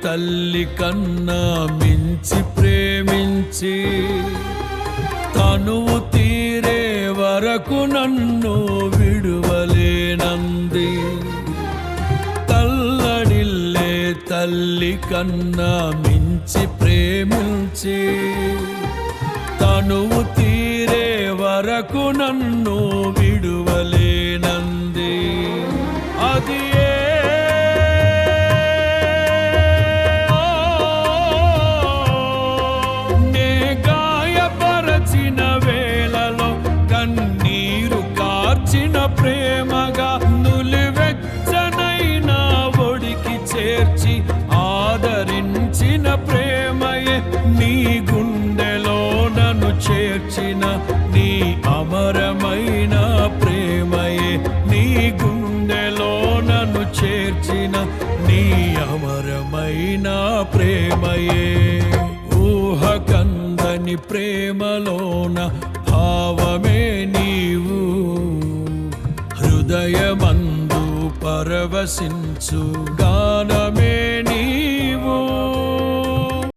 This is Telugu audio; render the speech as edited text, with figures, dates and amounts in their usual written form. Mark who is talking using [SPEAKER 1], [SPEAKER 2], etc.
[SPEAKER 1] తల్లి కన్నా మించి ప్రేమించి తనువు తీరే వరకు నన్ను విడువలేనంది. తల్లడిల్లే తల్లి కన్నా మించి ప్రేమించి తనువు తీరే వరకు నన్ను విడువలేనంది. అది నే గాయపరచిన వేళలో కన్నీరు కార్చిన ప్రేమగా నులివెచ్చనైనా ఒడికి చేర్చి ఆదరించిన ప్రేమయే నీ గుండెలో నన్ను చేర్చిన నీ అమరమైన ప్రేమయే నీ గుండెలో నన్ను చేర్చిన నీ అమరమైన ప్రేమయే. ఊహకందని ప్రేమలోన భావమే నీవు హృదయమందు పరవశించు గాన